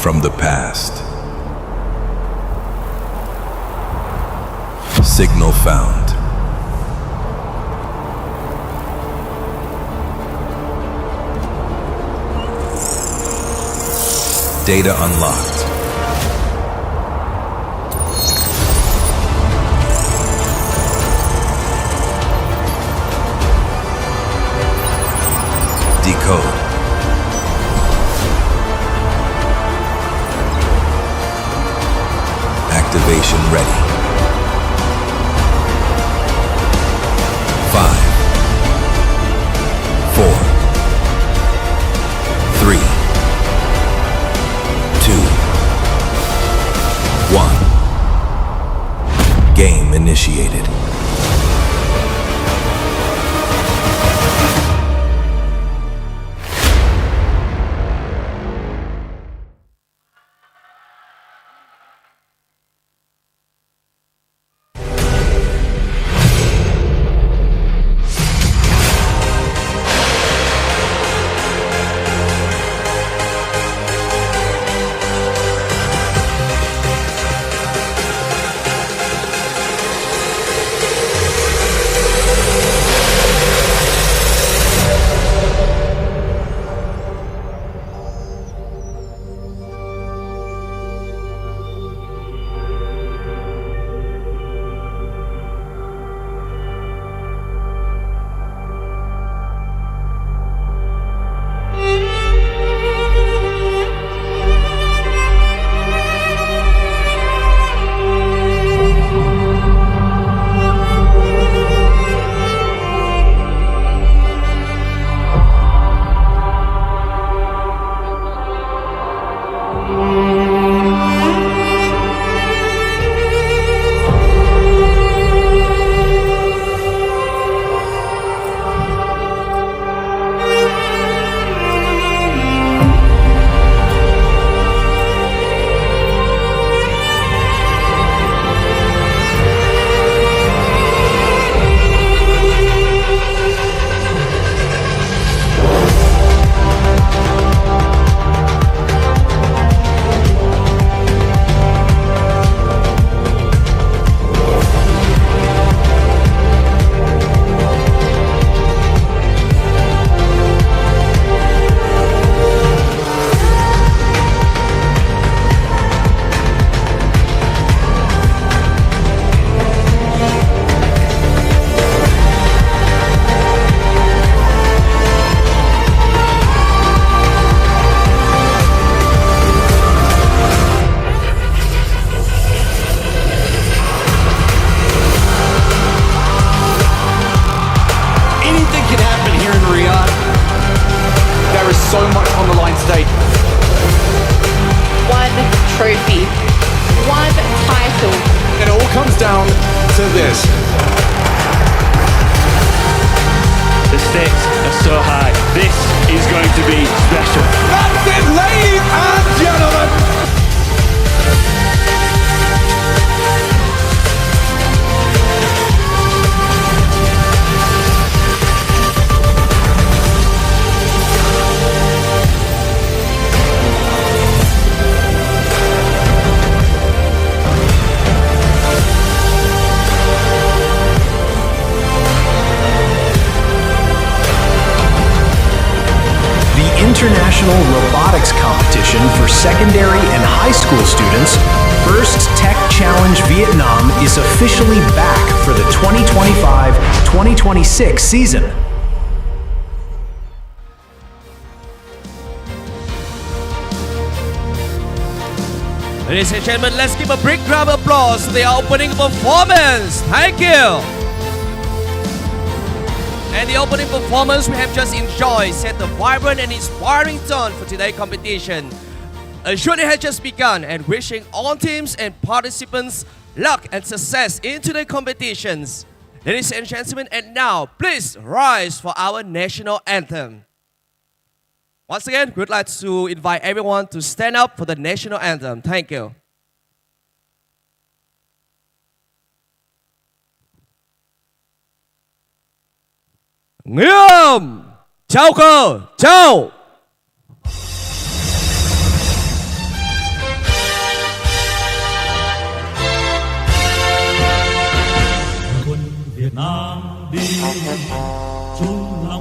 from the past. Signal found. Data unlocked. Decode. Activation ready. 5, 4, 3, 2, 1. Game initiated. International Robotics Competition for secondary and high school students, First Tech Challenge Vietnam is officially back for the 2025-2026 season. Ladies and gentlemen, let's give a big round of applause to the opening performance. Thank you. And the opening performance we have just enjoyed set the vibrant and inspiring tone for today's competition. A journey has just begun and wishing all teams and participants luck and success in today's competitions. Ladies and gentlemen, and now please rise for our national anthem. Once again, we'd like to invite everyone to stand up for the national anthem. Thank you. Nghiêm trao cờ trao.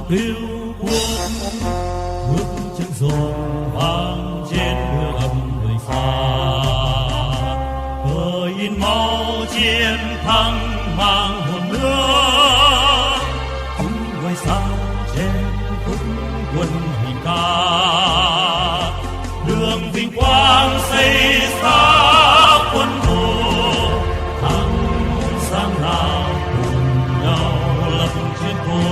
cứu quốc, bước chân rộn vang trên đường âm người xa. Cờ in máu chiến thắng mang hồn nước, chúng quay sang trên khúc quân hình ca. Đường vinh quang xây xác quân thù, thắng sang nào cùng nhau lập chiến thù.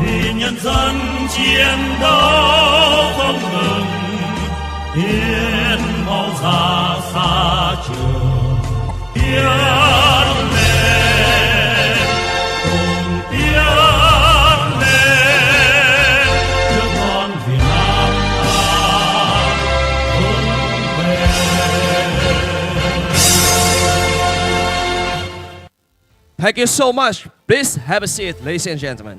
Vì nhân dân chiến đấu không ngừng, hiến máu ra xa trường tiến lên, cùng tiến lên trước con Việt Nam ta vững bền. Thank you so much. Please have a seat, ladies and gentlemen.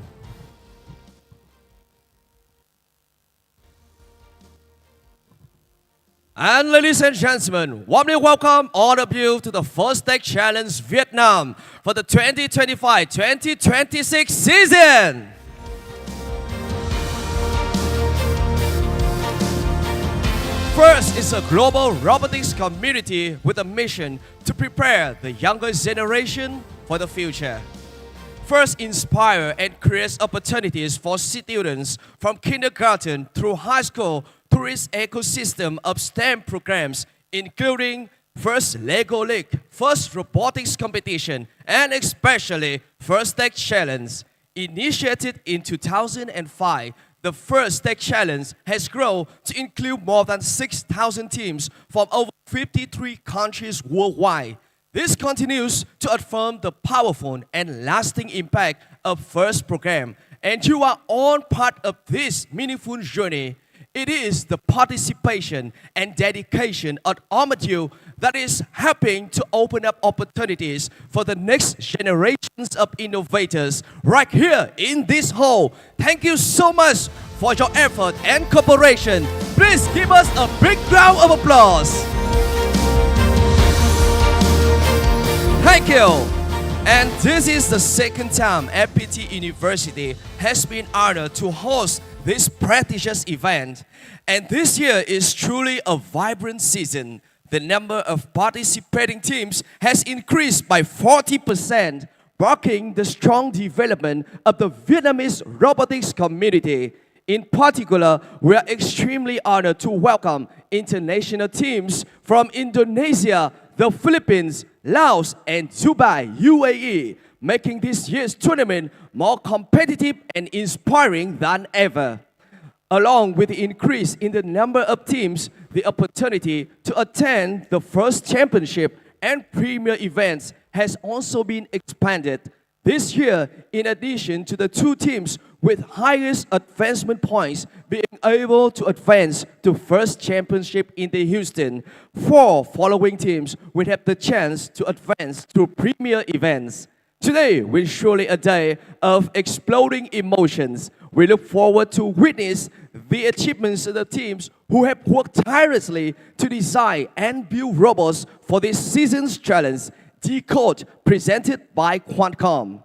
And ladies and gentlemen, warmly welcome all of you to the First Tech Challenge Vietnam for the 2025-2026 season. First is a global robotics community with a mission to prepare the younger generation for the future. First, inspire and create opportunities for students from kindergarten through high school through its ecosystem of STEM programs, including first Lego League, first robotics competition, and especially First Tech Challenge. Initiated in 2005, the First Tech Challenge has grown to include more than 6,000 teams from over 53 countries worldwide. This continues to affirm the powerful and lasting impact of FIRST program, and you are all part of this meaningful journey. It is the participation and dedication of all of you that is helping to open up opportunities for the next generations of innovators right here in this hall. Thank you so much for your effort and cooperation. Please give us a big round of applause. Thank you. And this is the second time FPT University has been honored to host this prestigious event. And this year is truly a vibrant season. The number of participating teams has increased by 40%, marking the strong development of the Vietnamese robotics community. In particular, we are extremely honored to welcome international teams from Indonesia, the Philippines, Laos, and Dubai, UAE, making this year's tournament more competitive and inspiring than ever. Along with the increase in the number of teams, the opportunity to attend the first championship and premier events has also been expanded. This year, in addition to the two teams with highest advancement points being able to advance to first championship in the Houston, 4 following teams will have the chance to advance to premier events. Today will surely a day of exploding emotions. We look forward to witness the achievements of the teams who have worked tirelessly to design and build robots for this season's challenge, DECODE, presented by Qualcomm.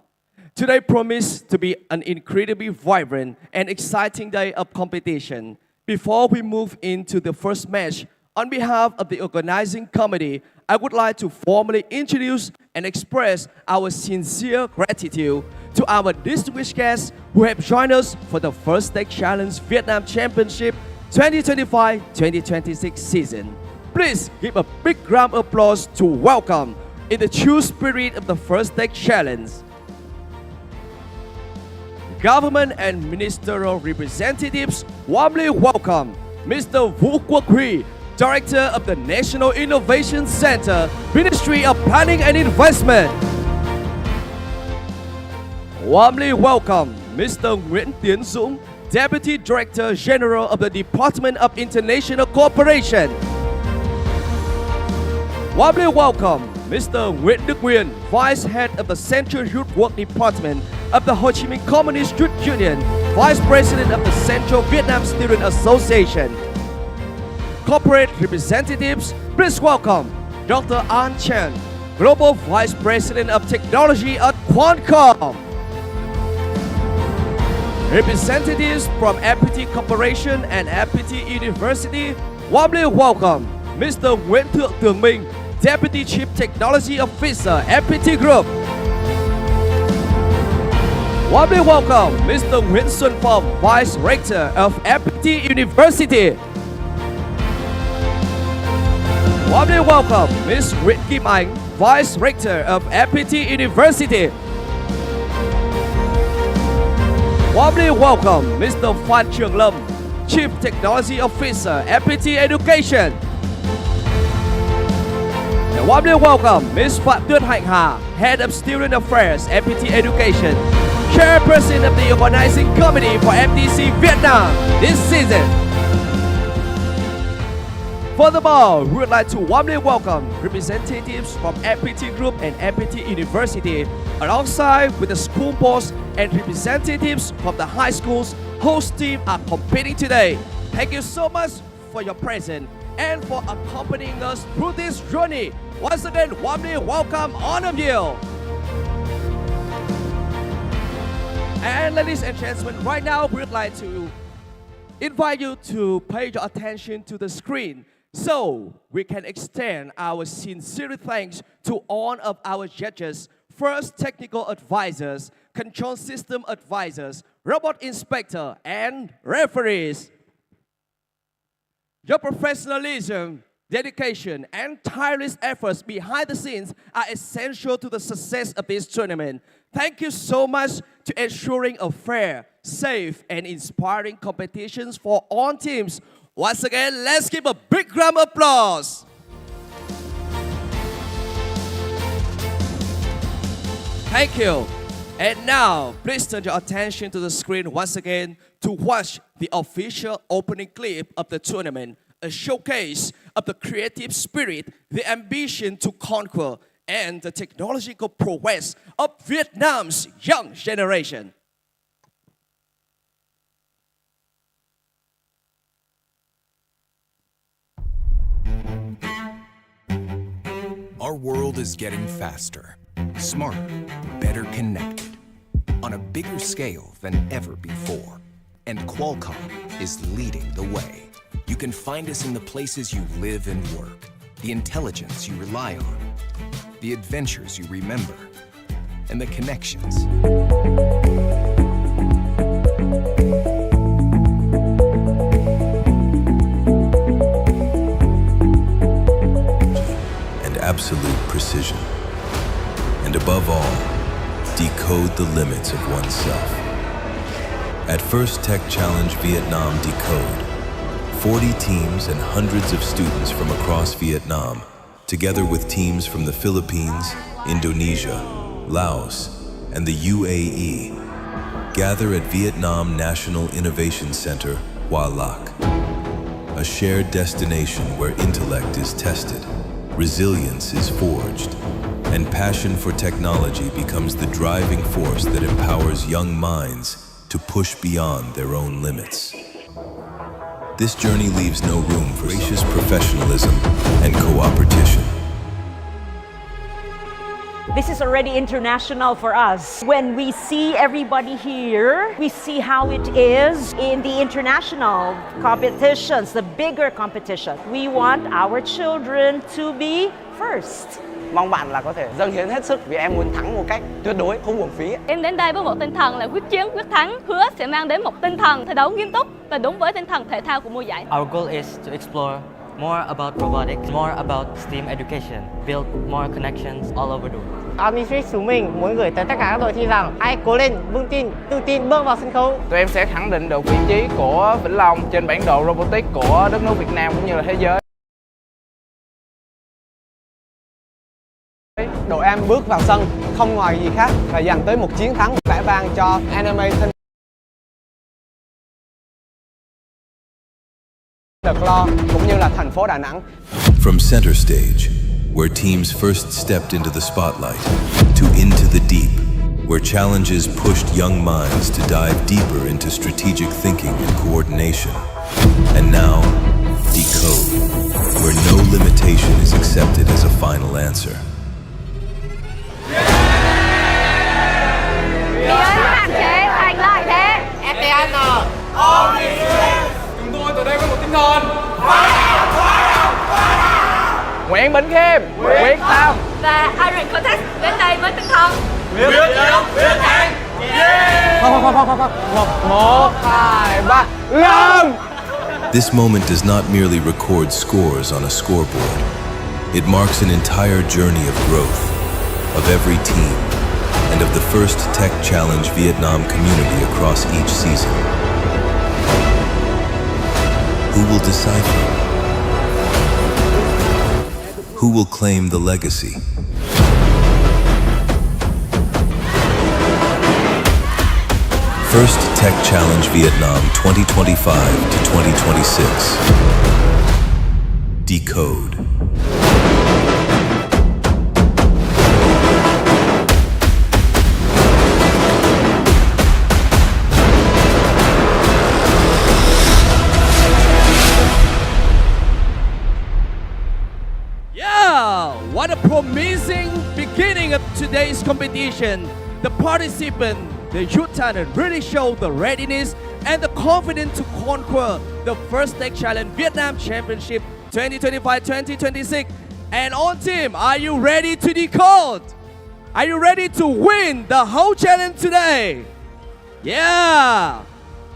Today promised to be an incredibly vibrant and exciting day of competition. Before we move into the first match, on behalf of the organizing committee, I would like to formally introduce and express our sincere gratitude to our distinguished guests who have joined us for the First Tech Challenge Vietnam Championship 2025-2026 season. Please give a big round of applause to welcome, in the true spirit of the First Tech Challenge, government and ministerial representatives. Warmly welcome Mr. Vũ Quốc Huy, Director of the National Innovation Center, Ministry of Planning and Investment. Warmly welcome Mr. Nguyễn Tiến Dũng, Deputy Director General of the Department of International Cooperation. Warmly welcome Mr. Nguyễn Đức Nguyên, Vice Head of the Central Youth Work Department of the Ho Chi Minh Communist Youth Union, Vice President of the Central Vietnam Student Association. Corporate representatives, please welcome Dr. An Chen, Global Vice President of Technology at Qualcomm. Representatives from FPT Corporation and FPT University, warmly welcome Mr. Nguyễn Thượng Tường Minh, Deputy Chief Technology Officer, FPT Group. Warmly welcome Mr. Nguyễn Xuân Phong, Vice Rector of FPT University. Warmly welcome Ms. Nguyễn Kim Ánh, Vice Rector of FPT University. Warmly welcome Mr. Phan Trường Lâm, Chief Technology Officer, FPT Education. And warmly welcome Ms. Phạm Tuyết Hạnh Hà, Head of Student Affairs, FPT Education, Chairperson of the Organizing Committee for FTC Vietnam this season. Furthermore, we would like to warmly welcome representatives from FPT Group and FPT University, alongside with the school boards and representatives from the high schools whose team are competing today. Thank you so much for your presence and for accompanying us through this journey. Once again, warmly welcome all of you. And ladies and gentlemen, right now we would like to invite you to pay your attention to the screen so we can extend our sincere thanks to all of our judges, first technical advisors, control system advisors, robot inspector, and referees. Your professionalism, dedication, and tireless efforts behind the scenes are essential to the success of this tournament. Thank you so much to ensuring a fair, safe, and inspiring competitions for all teams. Once again, let's give a big round of applause. Thank you. And now, please turn your attention to the screen once again to watch the official opening clip of the tournament, a showcase of the creative spirit, the ambition to conquer, and the technological prowess of Vietnam's young generation. Our world is getting faster, smarter, better connected, on a bigger scale than ever before. And Qualcomm is leading the way. You can find us in the places you live and work, the intelligence you rely on, the adventures you remember, and the connections. And absolute precision. And above all, decode the limits of oneself. At First Tech Challenge Vietnam DECODE, 40 teams and hundreds of students from across Vietnam, together with teams from the Philippines, Indonesia, Laos, and the UAE, gather at Vietnam National Innovation Center, Hoa Lac, a shared destination where intellect is tested, resilience is forged, and passion for technology becomes the driving force that empowers young minds to push beyond their own limits. This journey leaves no room for gracious professionalism and cooperation. This is already international for us. When we see everybody here, we see how it is in the international competitions, the bigger competition. We want our children to be first. Mong bạn là có thể dâng hiến hết sức vì em muốn thắng một cách tuyệt đối, không uổng phí. Em đến đây với một tinh thần là quyết chiến, quyết thắng, hứa sẽ mang đến một tinh thần thi đấu nghiêm túc và đúng với tinh thần thể thao của mùa giải. Our goal is to explore more about robotics, more about STEAM education, build more connections all over the world. Administrative chúng mình muốn gửi tới tất cả các đội thi rằng hãy cố lên, vững tin, tự tin bước vào sân khấu. Tụi em sẽ khẳng định được vị trí của Vĩnh Long trên bản đồ robotics của đất nước Việt Nam cũng như là thế giới. Đội em bước vào sân không ngoài gì khác là dành tới một chiến thắng vẻ vang cho Animation được lo cũng như là thành phố Đà Nẵng. From center stage, where teams first stepped into the spotlight, to into the deep, where challenges pushed young minds to dive deeper into strategic thinking and coordination. And now, DECODE, where no limitation is accepted as a final answer. Hạn chế thành lợi thế. Chúng tôi từ đây có một tinh thần Nguyễn Bỉnh Khiêm, quyết tâm Và Iron Contest đến đây với tinh thần quyết thắng. Một, hai, ba, làm. This moment does not merely record scores on a scoreboard. It marks an entire journey of growth, of every team, and of the first Tech Challenge Vietnam community across each season. Who will decipher? Who will claim the legacy? First Tech Challenge Vietnam 2025 to 2026. DECODE. Yeah, what a promising beginning of today's competition. The participant, the youth talent, really showed the readiness and the confidence to conquer the first Tech Challenge Vietnam Championship 2025-2026. And on team, are you ready to decode? Are you ready to win the whole challenge today? Yeah,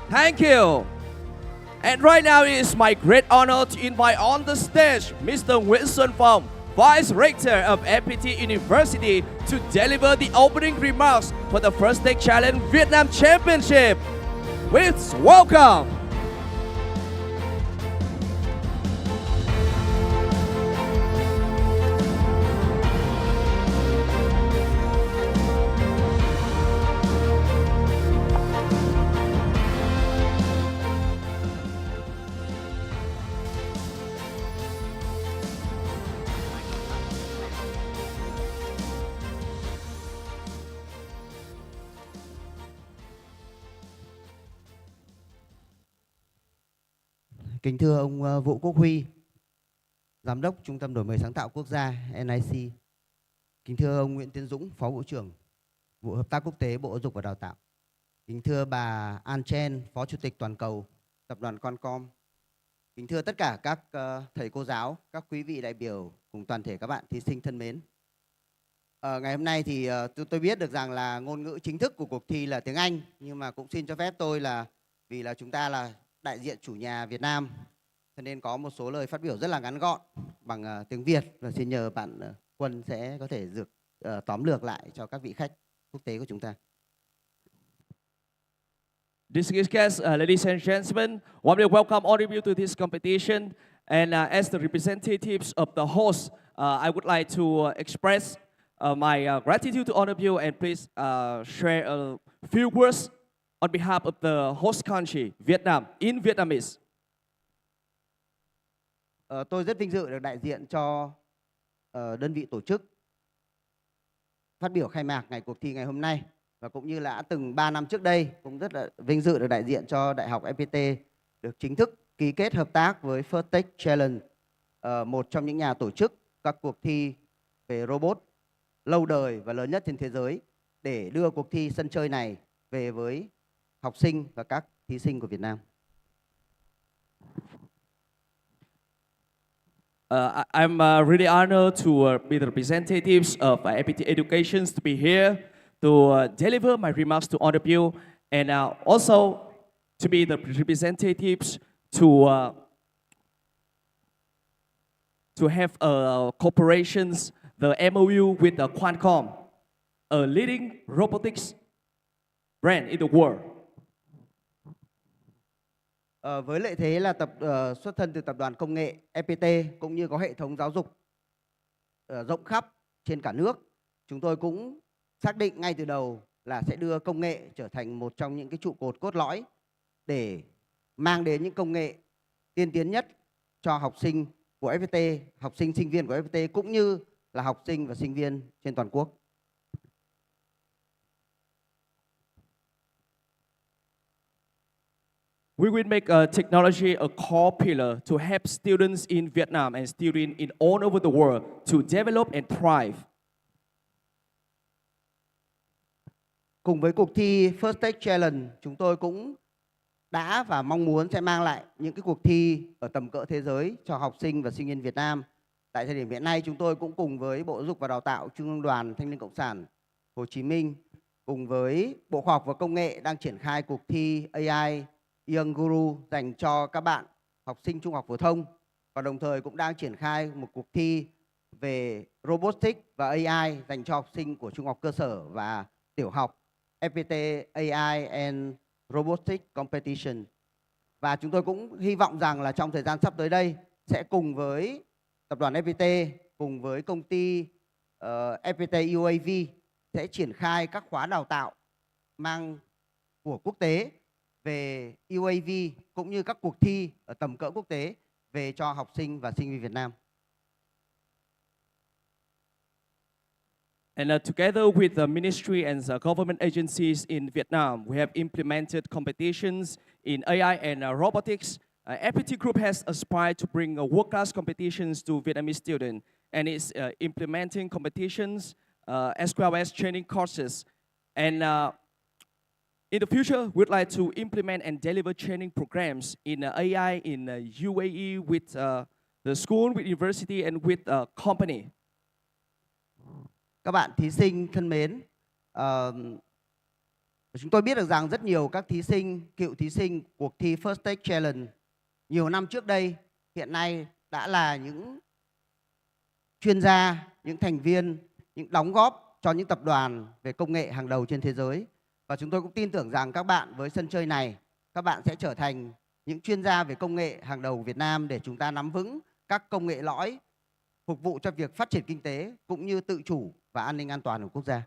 thank you. And right now it is my great honor to invite on the stage Mr. Nguyễn Xuân Phong, Vice Rector of FPT University, to deliver the opening remarks for the first Tech Challenge Vietnam Championship. Please welcome. Kính thưa ông Vũ Quốc Huy, Giám đốc Trung tâm Đổi mới sáng tạo quốc gia NIC. Kính thưa ông Nguyễn Tiến Dũng, Phó Vụ trưởng Vụ Hợp tác Quốc tế Bộ Giáo dục và Đào tạo. Kính thưa bà Trên, Phó Chủ tịch Toàn cầu Tập đoàn Com. Kính thưa tất cả các thầy cô giáo, các quý vị đại biểu cùng toàn thể các bạn thí sinh thân mến. Ngày hôm nay thì tôi biết được rằng là ngôn ngữ chính thức của cuộc thi là tiếng Anh, nhưng mà cũng xin cho phép tôi là vì là chúng ta là đại diện chủ nhà Việt Nam, cho nên có một số lời phát biểu rất là ngắn gọn bằng tiếng Việt, và xin nhờ bạn Quân sẽ có thể tóm lược lại cho các vị khách quốc tế của chúng ta. Distinguished guests, ladies and gentlemen, warmly welcome all of you to this competition. And as the representatives of the host, I would like to express my gratitude to all of you, and please share a few words on behalf of the host country, Vietnam, in Vietnamese. Tôi rất vinh dự được đại diện cho đơn vị tổ chức phát biểu khai mạc ngày cuộc thi ngày hôm nay, và cũng như là từng 3 năm trước đây cũng rất là vinh dự được đại diện cho Đại học FPT được chính thức ký kết hợp tác với First Tech Challenge, một trong những nhà tổ chức các cuộc thi về robot lâu đời và lớn nhất trên thế giới, để đưa cuộc thi sân chơi này về với học sinh và các thí sinh của Việt Nam. I'm really honored to be the representatives of FPT Education to be here to deliver my remarks to all of you, and also to be the representatives to have cooperations, the MOU with the Qualcomm, a leading robotics brand in the world. Với lợi thế là xuất thân từ tập đoàn công nghệ FPT, cũng như có hệ thống giáo dục rộng khắp trên cả nước, chúng tôi cũng xác định ngay từ đầu là sẽ đưa công nghệ trở thành một trong những cái trụ cột cốt lõi để mang đến những công nghệ tiên tiến nhất cho học sinh của FPT, học sinh sinh viên của FPT, cũng như là học sinh và sinh viên trên toàn quốc. We will make technology a core pillar to help students in Vietnam and students in all over the world to develop and thrive. Cùng với cuộc thi First Tech Challenge, chúng tôi cũng đã và mong muốn sẽ mang lại những cái cuộc thi ở tầm cỡ thế giới cho học sinh và sinh viên Việt Nam. Tại thời điểm hiện nay, chúng tôi cũng cùng với Bộ Giáo dục và Đào tạo, Trung ương Đoàn Thanh niên Cộng sản Hồ Chí Minh, cùng với Bộ Khoa học và Công nghệ đang triển khai cuộc thi AI Young Guru dành cho các bạn học sinh trung học phổ thông, và đồng thời cũng đang triển khai một cuộc thi về robotics và AI dành cho học sinh của trung học cơ sở và tiểu học, FPT AI and Robotics Competition. Và chúng tôi cũng hy vọng rằng là trong thời gian sắp tới đây sẽ cùng với tập đoàn FPT, cùng với công ty FPT UAV sẽ triển khai các khóa đào tạo mang của quốc tế về UAV cũng như các cuộc thi ở tầm cỡ quốc tế về cho học sinh và sinh viên Việt Nam. And together with the ministry and government agencies in Vietnam, we have implemented competitions in AI and robotics. FPT Group has aspired to bring world-class competitions to Vietnamese students, and is implementing competitions as well as training courses. And in the future, we'd like to implement and deliver training programs in AI in UAE with the school, with university, and with company. Các bạn thí sinh thân mến, chúng tôi biết được rằng rất nhiều các thí sinh, cựu thí sinh cuộc thi First Tech Challenge nhiều năm trước đây, hiện nay đã là những chuyên gia, những thành viên, những đóng góp cho những tập đoàn về công nghệ hàng đầu trên thế giới. Và chúng tôi cũng tin tưởng rằng các bạn với sân chơi này, các bạn sẽ trở thành những chuyên gia về công nghệ hàng đầu Việt Nam để chúng ta nắm vững các công nghệ lõi phục vụ cho việc phát triển kinh tế cũng như tự chủ và an ninh an toàn của quốc gia.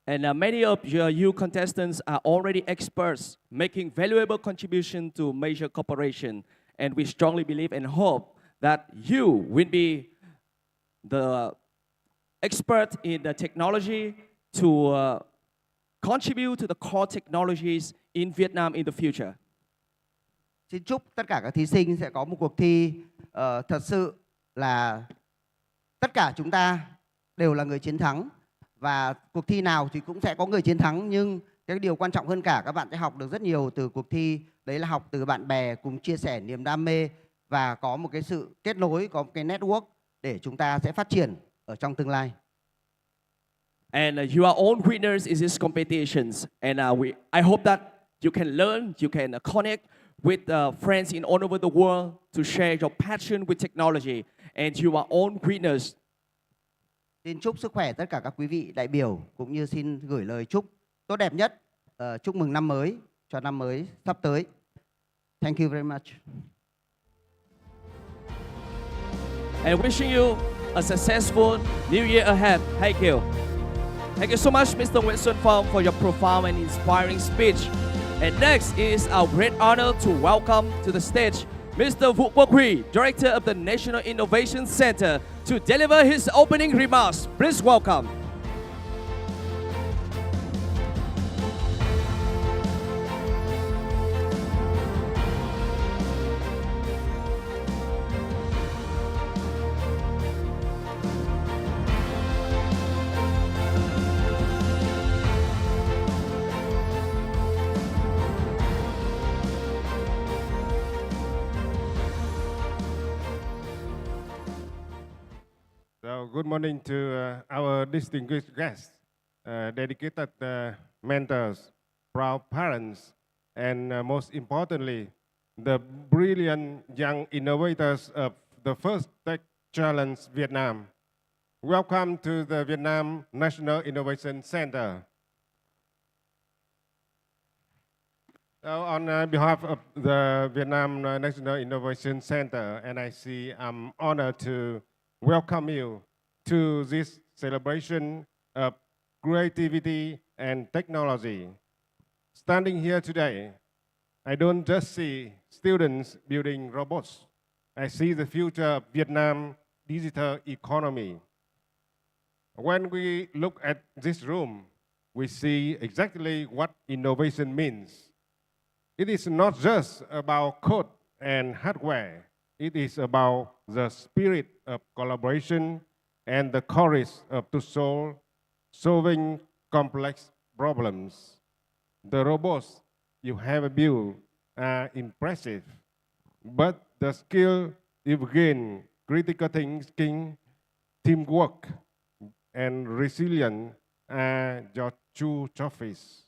And many of you contestants are already experts, making valuable contribution to major corporation. And we strongly believe and hope that you will be the expert in the technology to contribute to the core technologies in Vietnam in the future. Xin chúc tất cả các thí sinh sẽ có một cuộc thi thật sự là tất cả chúng ta đều là người chiến thắng, và cuộc thi nào thì cũng sẽ có người chiến thắng, nhưng cái điều quan trọng hơn cả các bạn sẽ học được rất nhiều từ cuộc thi, đấy là học từ bạn bè, cùng chia sẻ niềm đam mê và có một cái sự kết nối, có một cái network để chúng ta sẽ phát triển ở trong tương lai. And you are all winners in these competitions, and I hope that you can learn, you can connect with friends in all over the world to share your passion with technology, and you are all winners. Xin chúc sức khỏe tất cả các quý vị đại biểu, cũng như xin gửi lời chúc tốt đẹp nhất, chúc mừng năm mới cho năm mới sắp tới. Thank you very much. And wishing you a successful new year ahead. Thank you. Thank you so much, Mr. Nguyễn Xuân Phong, for your profound and inspiring speech. And next, it is our great honor to welcome to the stage Mr. Vũ Quốc Huy, Director of the National Innovation Center, to deliver his opening remarks. Please welcome. So good morning to our distinguished guests, dedicated mentors, proud parents, and most importantly, the brilliant young innovators of the First Tech Challenge Vietnam. Welcome to the Vietnam National Innovation Center. So on behalf of the Vietnam National Innovation Center, NIC, I'm honored to welcome you to this celebration of creativity and technology. Standing here today, I don't just see students building robots. I see the future of Vietnam digital economy. When we look at this room, we see exactly what innovation means. It is not just about code and hardware. It is about the spirit of collaboration and the courage to solving complex problems. The robots you have built are impressive, but the skill you've gained, critical thinking, teamwork, and resilience are your true trophies.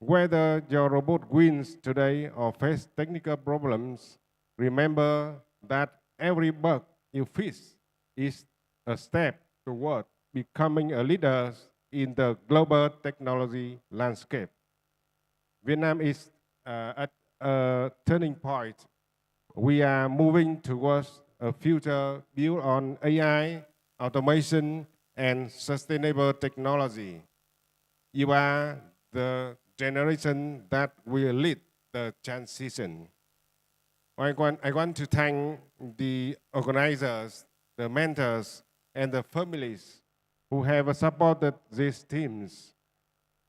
Whether your robot wins today or face technical problems, remember that every bug you fix is a step toward becoming a leader in the global technology landscape. Vietnam is at a turning point. We are moving towards a future built on AI, automation, and sustainable technology. You are the generation that will lead the transition. I want to thank the organizers, the mentors, and the families who have supported these teams.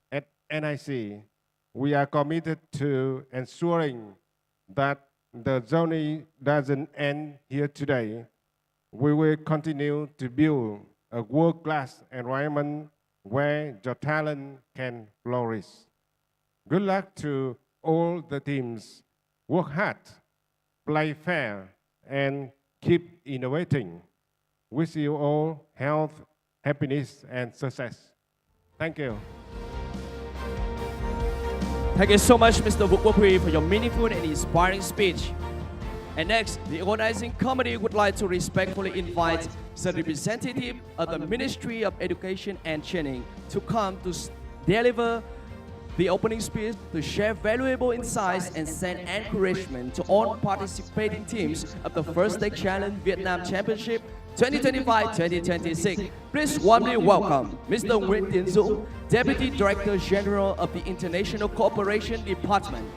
At NIC, we are committed to ensuring that the journey doesn't end here today. We will continue to build a world-class environment where your talent can flourish. Good luck to all the teams. Work hard, play fair, and keep innovating. Wish you all health, happiness, and success. Thank you. Thank you so much, Mr. Quốc Huy, for your meaningful and inspiring speech. And next, the organizing committee would like to respectfully invite the representative of the Ministry of Education and Training to come to deliver the opening speech, to share valuable insights and send encouragement to all participating teams of the First Tech Challenge Vietnam Championship 2025-2026. Please warmly welcome Mr. Nguyễn Tiến Dũng, Deputy Director General of the International Cooperation Department.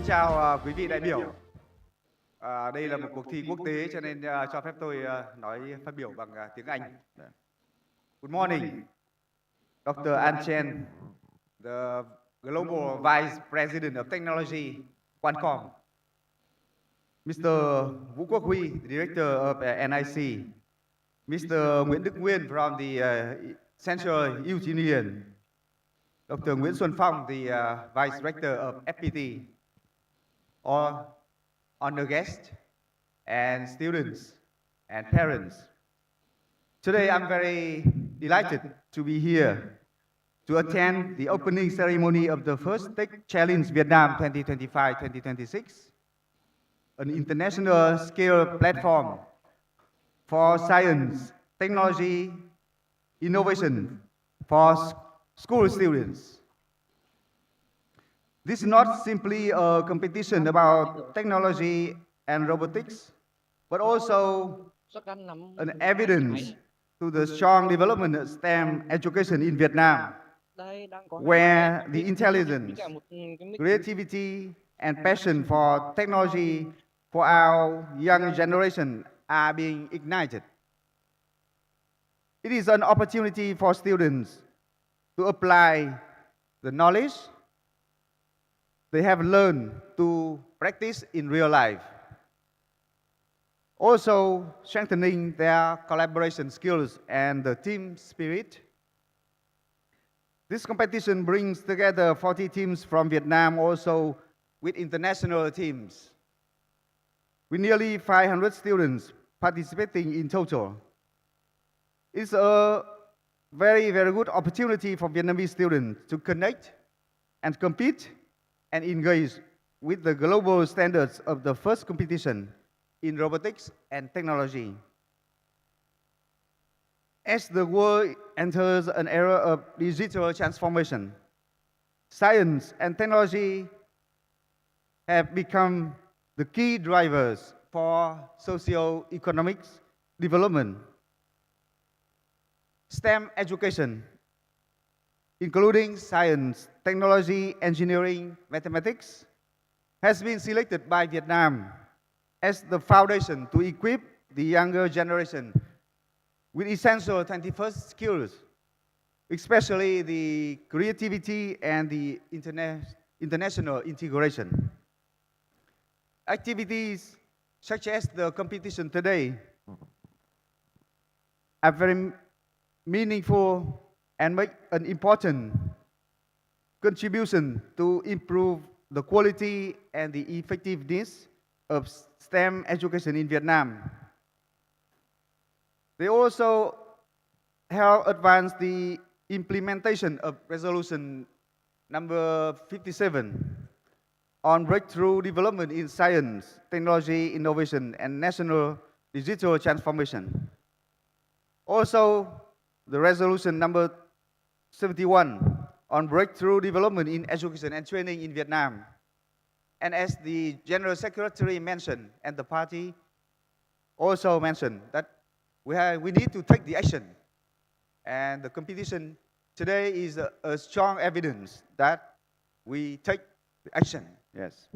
Chào quý vị đại biểu. Đây là một cuộc thi quốc tế cho nên cho phép tôi nói phát biểu bằng tiếng Anh. Good morning, Dr. Trên, the Global Vice President of Technology, Qualcomm. Mr. Vũ Quốc Huy, the Director of NIC. Mr. Nguyễn Đức Nguyên from the Central Youth Union. Dr. Nguyễn Xuân Phong, the Vice Director of FPT. All honored guests and students and parents. Today I'm very delighted to be here to attend the opening ceremony of the First Tech Challenge Vietnam 2025-2026, an international scale platform for science, technology, innovation for school students. This is not simply a competition about technology and robotics, but also an evidence to the strong development of STEM education in Vietnam, where the intelligence, creativity, and passion for technology for our young generation are being ignited. It is an opportunity for students to apply the knowledge they have learned to practice in real life, also strengthening their collaboration skills and the team spirit. This competition brings together 40 teams from Vietnam, also with international teams, with nearly 500 students participating in total. It's a very, very good opportunity for Vietnamese students to connect and compete and engage with the global standards of the first competition in robotics and technology. As the world enters an era of digital transformation, science and technology have become the key drivers for socio-economic development. STEM education including science, technology, engineering, mathematics, has been selected by Vietnam as the foundation to equip the younger generation with essential 21st skills, especially the creativity and the international integration. Activities such as the competition today are very meaningful and make an important contribution to improve the quality and the effectiveness of STEM education in Vietnam. They also help advance the implementation of resolution number 57 on breakthrough development in science, technology, innovation, and national digital transformation. Also, the resolution number 71 on breakthrough development in education and training in Vietnam. And as the General Secretary mentioned, and the party also mentioned, that we need to take the action. And the competition today is a strong evidence that we take action. Yes.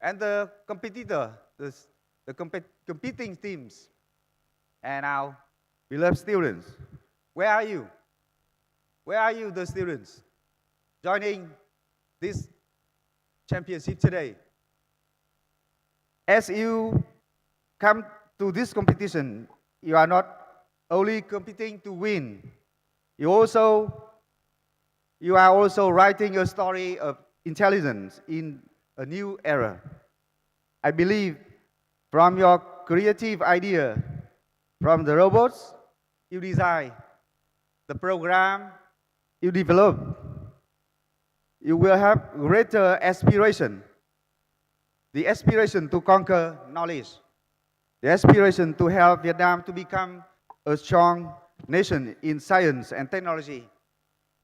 And the competitor, the competing teams, and our beloved students, where are you? Where are you, the students, joining this championship today? As you come to this competition, you are not only competing to win, you are also writing a story of intelligence in a new era. I believe from your creative idea, from the robots you design, the program you develop, you will have greater aspiration. The aspiration to conquer knowledge, the aspiration to help Vietnam to become a strong nation in science and technology,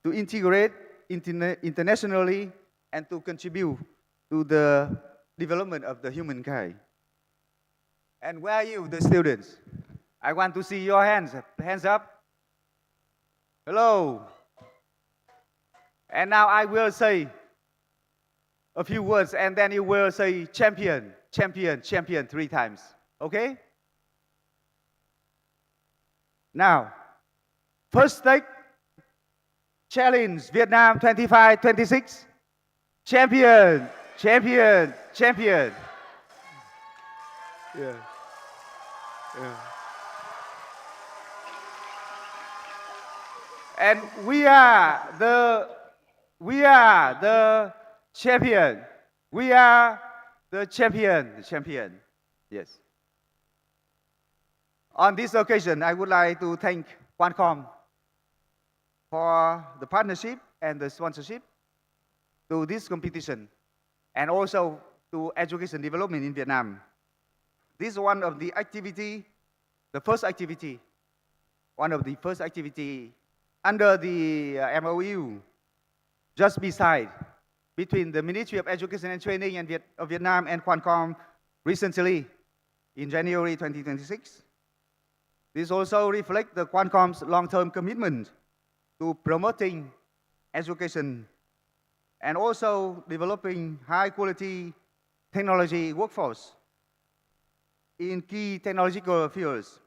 to integrate internationally, and to contribute to the development of the humankind. And where are you, the students? I want to see your hands. Hands up. Hello. And now I will say a few words, and then you will say champion, champion, champion 3 times. Okay? Now, first take challenge Vietnam 25-26. Champion, champion, champion. Yeah. Yeah. And we are the champion. We are the champion. Yes. On this occasion, I would like to thank Qualcomm for the partnership and the sponsorship to this competition, and also to education development in Vietnam. This is one of the activity, one of the first activity under the MOU, just beside, between the Ministry of Education and Training of Vietnam and Qualcomm recently in January 2026. This also reflects the Qualcomm's long-term commitment to promoting education and also developing high-quality technology workforce in key technological fields,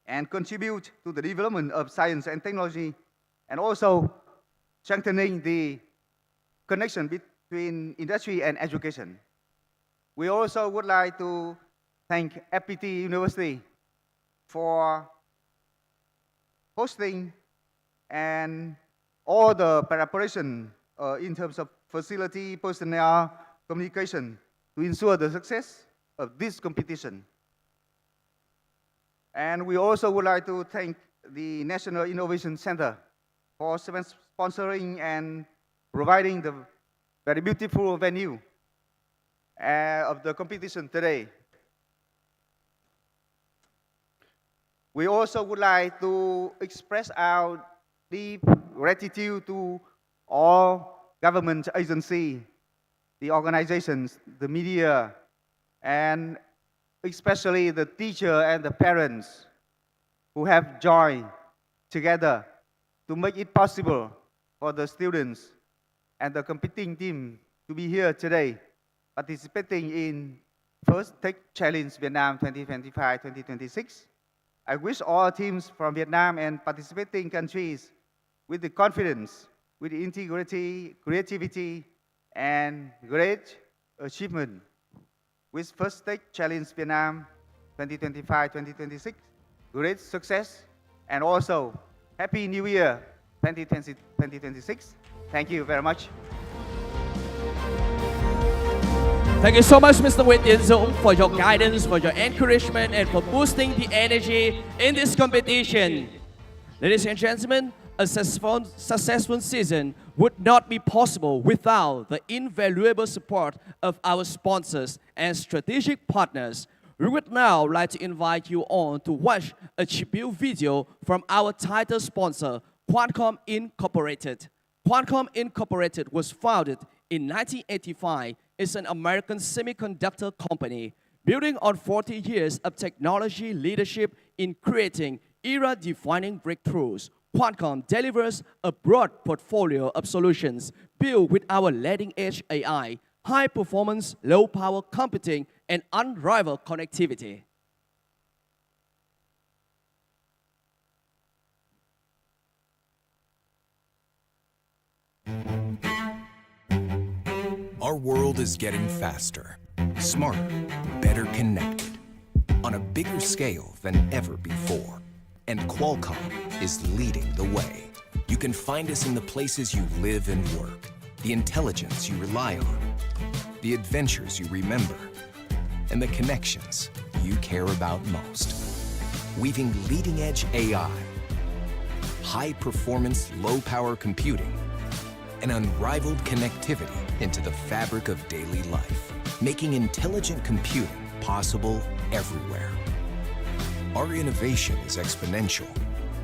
and contribute to the development of science and technology, and also strengthening the connection between industry and education. We also would like to thank FPT University for hosting and all the preparation in terms of facility, personnel, communication to ensure the success of this competition. And we also would like to thank the National Innovation Center for sponsoring and providing the very beautiful venue of the competition today. We also would like to express our deep gratitude to all government agencies, the organizations, the media, and especially the teacher and the parents who have joined together to make it possible for the students and the competing team to be here today, participating in First Tech Challenge Vietnam 2025-2026. I wish all teams from Vietnam and participating countries with the confidence, with the integrity, creativity, and great achievement. With First Tech Challenge Vietnam 2025-2026, great success, and also Happy New Year 2026. Thank you very much. Thank you so much, Mr. Nguyễn Tiến Dũng, for your guidance, for your encouragement, and for boosting the energy in this competition. Ladies and gentlemen, a successful season would not be possible without the invaluable support of our sponsors and strategic partners. We would now like to invite you on to watch a tribute video from our title sponsor, Qualcomm Incorporated. Qualcomm Incorporated was founded in 1985. It's an American semiconductor company building on 40 years of technology leadership in creating era-defining breakthroughs. Qualcomm delivers a broad portfolio of solutions built with our leading-edge AI, high-performance, low-power computing, and unrivaled connectivity. Our world is getting faster, smarter, better connected, on a bigger scale than ever before. And Qualcomm is leading the way. You can find us in the places you live and work, the intelligence you rely on, the adventures you remember, and the connections you care about most. Weaving leading-edge AI, high-performance, low-power computing, and unrivaled connectivity into the fabric of daily life, making intelligent computing possible everywhere. Our innovation is exponential,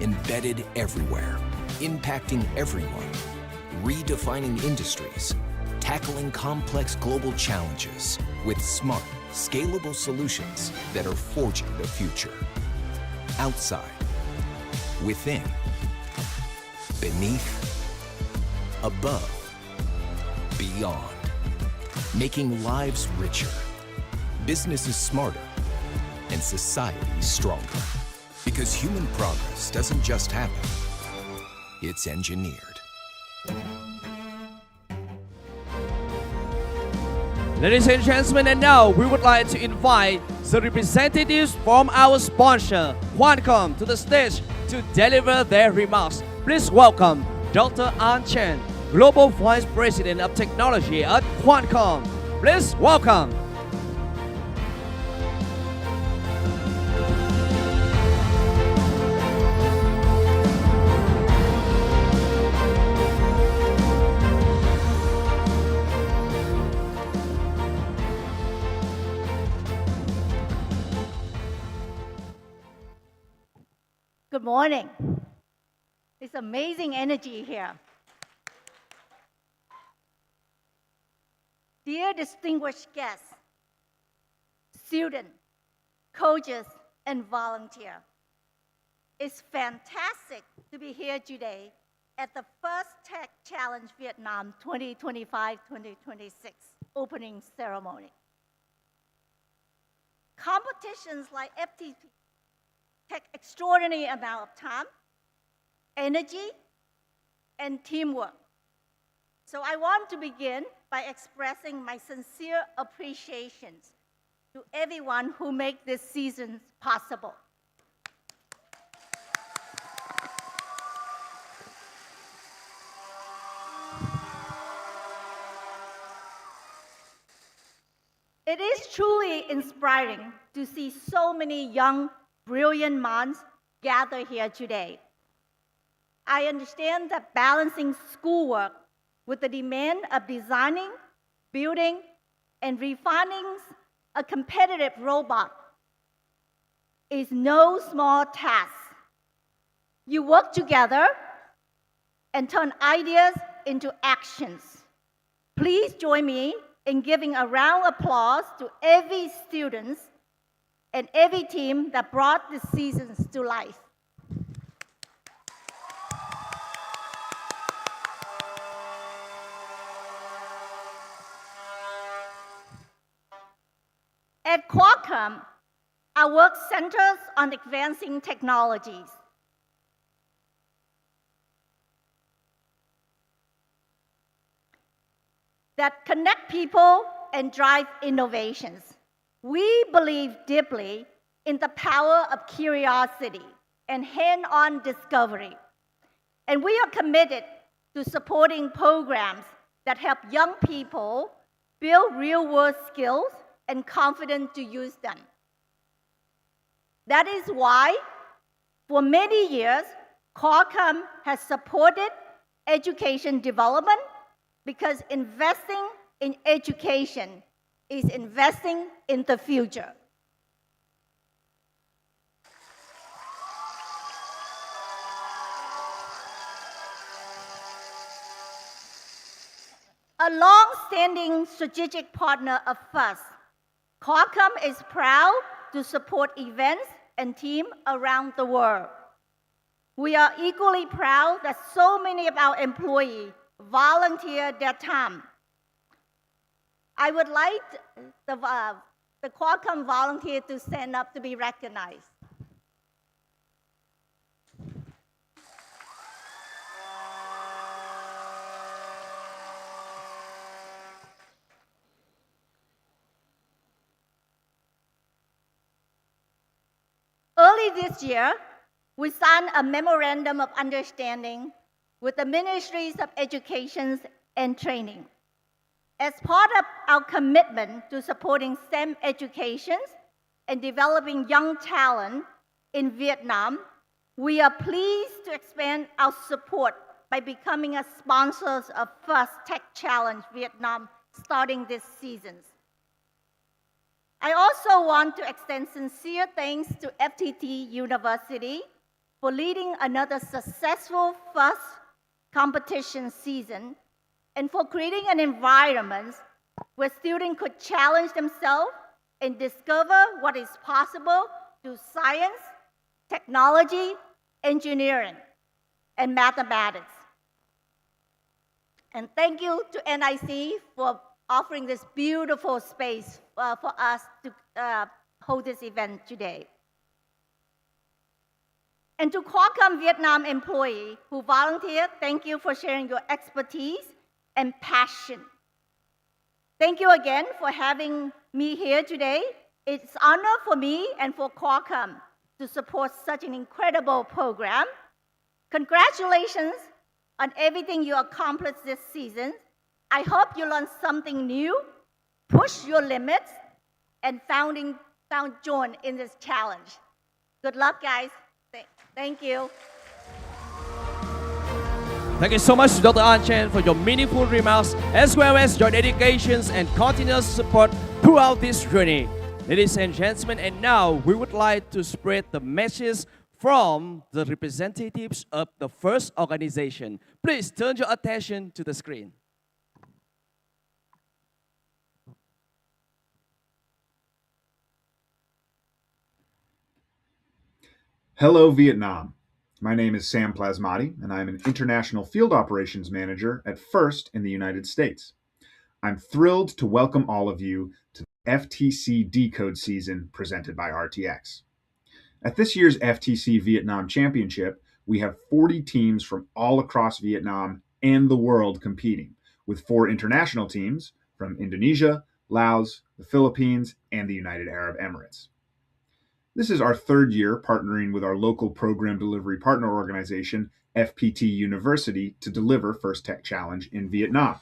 embedded everywhere, impacting everyone, redefining industries, tackling complex global challenges with smart, scalable solutions that are forging the future. Outside, within, beneath, above, beyond, making lives richer, businesses smarter, and society stronger. Because human progress doesn't just happen, it's engineered. Ladies and gentlemen, and now we would like to invite the representatives from our sponsor, Qualcomm, to the stage to deliver their remarks. Please welcome Dr. Chen, Global Vice President of Technology at Qualcomm. Please welcome. Good morning. It's amazing energy here. Dear distinguished guests, students, coaches, and volunteers, it's fantastic to be here today at the First Tech Challenge Vietnam 2025-2026 opening ceremony. Competitions like FTP take extraordinary amount of time, energy, and teamwork. So I want to begin by expressing my sincere appreciations to everyone who make this season possible. It is truly inspiring to see so many young, brilliant minds gather here today. I understand that balancing schoolwork with the demand of designing, building, and refining a competitive robot is no small task. You work together and turn ideas into actions. Please join me in giving a round of applause to every student and every team that brought the seasons to life. At Qualcomm, our work centers on advancing technologies that connect people and drive innovations. We believe deeply in the power of curiosity and hand-on discovery. And we are committed to supporting programs that help young people build real-world skills and confidence to use them. That is why, for many years, Qualcomm has supported education development, because investing in education is investing in the future. A long-standing strategic partner of us, Qualcomm is proud to support events and teams around the world. We are equally proud that so many of our employees volunteer their time. I would like the Qualcomm volunteer to stand up to be recognized. Early this year, we signed a memorandum of understanding with the Ministries of Education and Training. As part of our commitment to supporting STEM education and developing young talent in Vietnam, we are pleased to expand our support by becoming a sponsor of First Tech Challenge Vietnam starting this season. I also want to extend sincere thanks to FTT University for leading another successful first competition season and for creating an environment where students could challenge themselves and discover what is possible through science, technology, engineering, and mathematics. And thank you to NIC for offering this beautiful space for us to hold this event today. And to Qualcomm Vietnam employees who volunteered, thank you for sharing your expertise and passion. Thank you again for having me here today. It's an honor for me and for Qualcomm to support such an incredible program. Congratulations on everything you accomplished this season. I hope you learned something new, push your limits, and found joy in this challenge. Good luck, guys. Thank you. Thank you so much, Dr. An Chen, for your meaningful remarks, as well as your dedications and continuous support throughout this journey. Ladies and gentlemen, and now we would like to spread the message from the representatives of the first organization. Please turn your attention to the screen. Hello, Vietnam. My name is Sam Plasmati, and I'm an International Field Operations Manager at FIRST in the United States. I'm thrilled to welcome all of you to the FTC DECODE season presented by RTX. At this year's FTC Vietnam Championship, we have 40 teams from all across Vietnam and the world competing, with 4 international teams from Indonesia, Laos, the Philippines, and the United Arab Emirates. This is our 3rd year partnering with our local program delivery partner organization, FPT University, to deliver First Tech Challenge in Vietnam.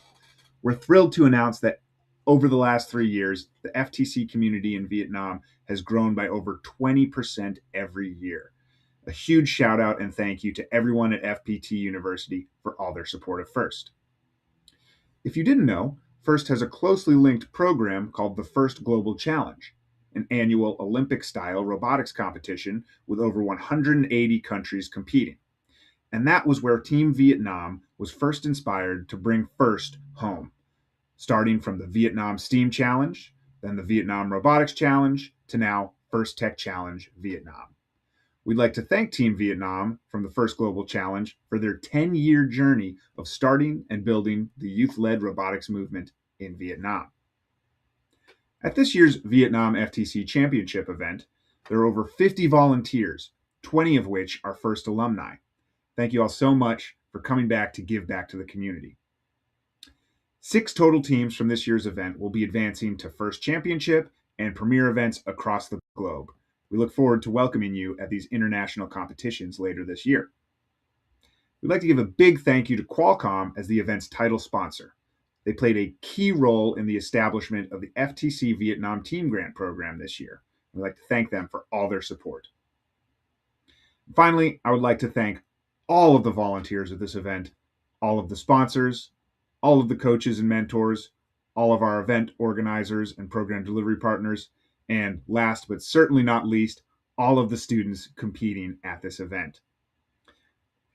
We're thrilled to announce that over the last 3 years, the FTC community in Vietnam has grown by over 20% every year. A huge shout out and thank you to everyone at FPT University for all their support of FIRST. If you didn't know, FIRST has a closely linked program called the FIRST Global Challenge, an annual Olympic-style robotics competition with over 180 countries competing. And that was where Team Vietnam was first inspired to bring FIRST home, starting from the Vietnam STEAM Challenge, then the Vietnam Robotics Challenge, to now First Tech Challenge Vietnam. We'd like to thank Team Vietnam from the FIRST Global Challenge for their 10-year journey of starting and building the youth-led robotics movement in Vietnam. At this year's Vietnam FTC Championship event, there are over 50 volunteers, 20 of which are FIRST alumni. Thank you all so much for coming back to give back to the community. 6 total teams from this year's event will be advancing to FIRST Championship and premier events across the globe. We look forward to welcoming you at these international competitions later this year. We'd like to give a big thank you to Qualcomm as the event's title sponsor. They played a key role in the establishment of the FTC Vietnam Team Grant Program this year. We'd like to thank them for all their support. Finally, I would like to thank all of the volunteers at this event, all of the sponsors, all of the coaches and mentors, all of our event organizers and program delivery partners, and last but certainly not least, all of the students competing at this event.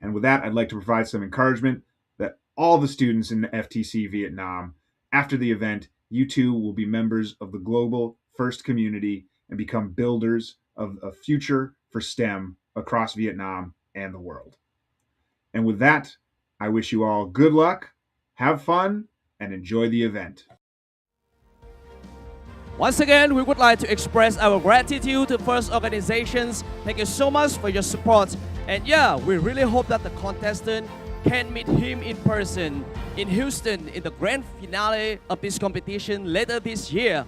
And with that, I'd like to provide some encouragement that all the students in the FTC Vietnam, after the event, you too will be members of the global FIRST community and become builders of a future for STEM across Vietnam and the world. And with that, I wish you all good luck, have fun, and enjoy the event. Once again, we would like to express our gratitude to FIRST organizations. Thank you so much for your support. And yeah, we really hope that the contestant can meet him in person in Houston in the grand finale of this competition later this year.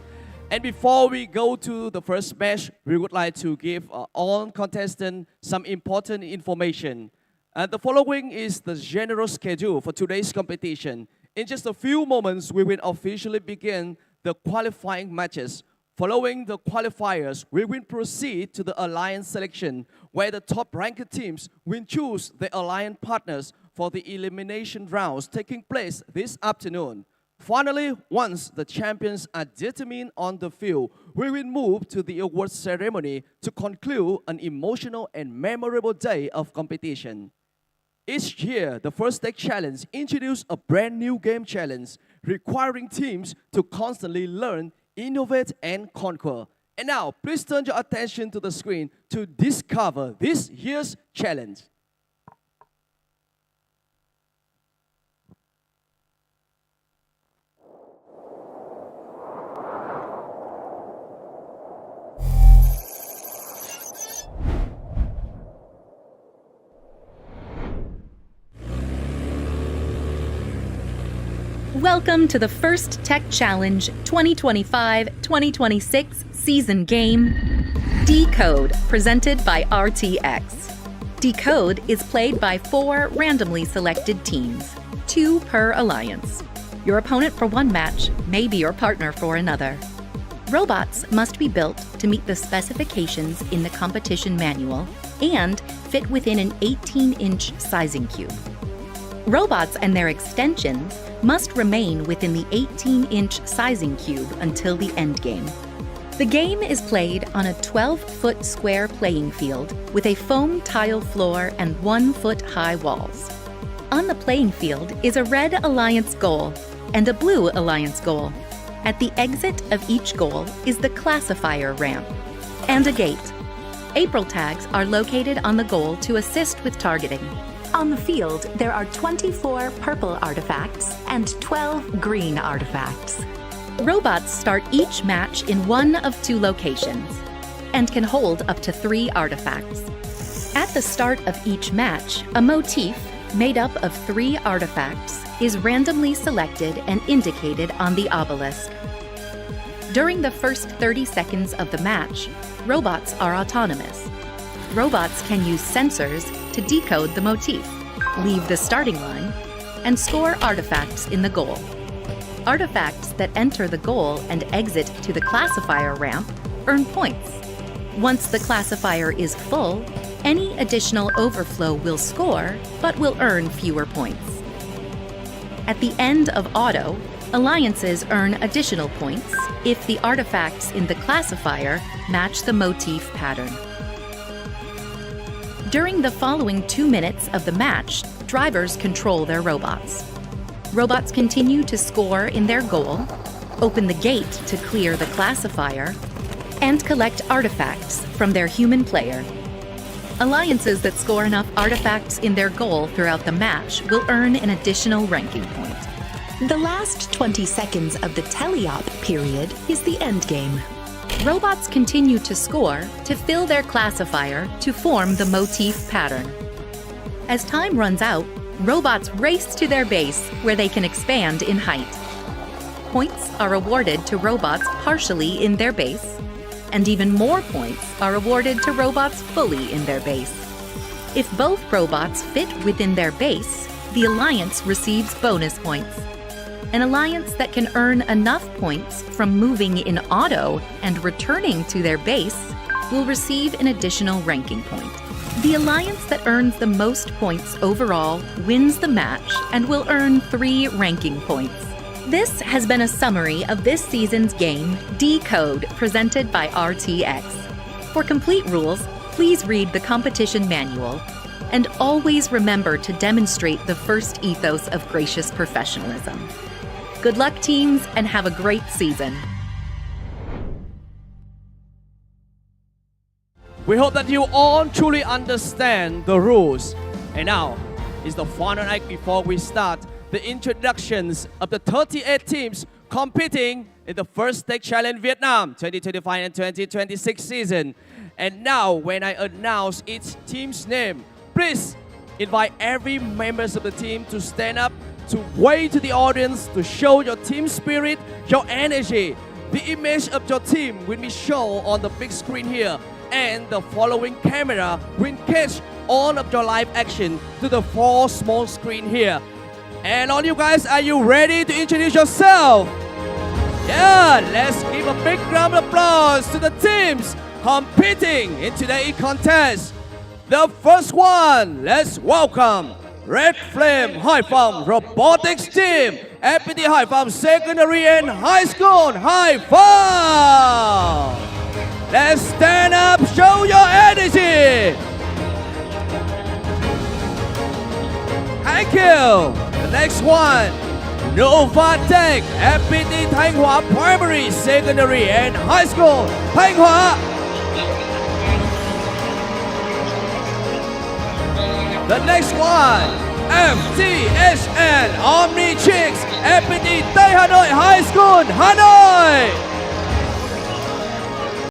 And before we go to the first match, we would like to give all contestants some important information. The following is the general schedule for today's competition. In just a few moments, we will officially begin the qualifying matches. Following the qualifiers, we will proceed to the alliance selection, where the top-ranked teams will choose the alliance partners for the elimination rounds taking place this afternoon. Finally, once the champions are determined on the field, we will move to the award ceremony to conclude an emotional and memorable day of competition. Each year, the First Tech Challenge introduces a brand new game challenge requiring teams to constantly learn, innovate, and conquer. And now, please turn your attention to the screen to discover this year's challenge. Welcome to the First Tech Challenge 2025-2026 season game, DECODE, presented by RTX. DECODE is played by 4 randomly selected teams, 2 per alliance. Your opponent for one match may be your partner for another. Robots must be built to meet the specifications in the competition manual and fit within an 18-inch sizing cube. Robots and their extensions must remain within the 18-inch sizing cube until the endgame. The game is played on a 12-foot square playing field with a foam tile floor and 1-foot-high walls. On the playing field is a red alliance goal and a blue alliance goal. At the exit of each goal is the classifier ramp and a gate. April tags are located on the goal to assist with targeting. On the field, there are 24 purple artifacts and 12 green artifacts. Robots start each match in one of 2 locations and can hold up to 3 artifacts. At the start of each match, a motif made up of 3 artifacts is randomly selected and indicated on the obelisk. During the first 30 seconds of the match, robots are autonomous. Robots can use sensors to decode the motif, leave the starting line, and score artifacts in the goal. Artifacts that enter the goal and exit to the classifier ramp earn points. Once the classifier is full, any additional overflow will score, but will earn fewer points. At the end of auto, alliances earn additional points if the artifacts in the classifier match the motif pattern. During the following 2 minutes of the match, drivers control their robots. Robots continue to score in their goal, open the gate to clear the classifier, and collect artifacts from their human player. Alliances that score enough artifacts in their goal throughout the match will earn an additional ranking point. The last 20 seconds of the teleop period is the end game. Robots continue to score to fill their classifier to form the motif pattern. As time runs out, robots race to their base where they can expand in height. Points are awarded to robots partially in their base, and even more points are awarded to robots fully in their base. If both robots fit within their base, the alliance receives bonus points. An alliance that can earn enough points from moving in auto and returning to their base will receive an additional ranking point. The alliance that earns the most points overall wins the match and will earn 3 ranking points. This has been a summary of this season's game, DECODE, presented by RTX. For complete rules, please read the competition manual, and always remember to demonstrate the first ethos of gracious professionalism. Good luck, teams, and have a great season. We hope that you all truly understand the rules. And now is the final night before we start the introductions of the 38 teams competing in the first Tech Challenge Vietnam 2025 and 2026 season. And now, when I announce each team's name, please invite every members of the team to stand up, to wave to the audience, to show your team spirit, your energy. The image of your team will be shown on the big screen here, and the following camera will catch all of your live action to the 4 small screen here. And all you guys, are you ready to introduce yourself? Yeah, let's give a big round of applause to the teams competing in today's contest. The first one, let's welcome Red Flame Hải Phòng Robotics Team, FPT Hải Phòng Secondary and High School Hải Phòng. Let's stand up, show your energy. Thank you. The next one, Novatech, FPT Thanh Hóa Primary, Secondary and High School Thanh Hóa. The next one, FTSN Omni Chicks, FPT Tây Hà Nội High School, Hà Nội.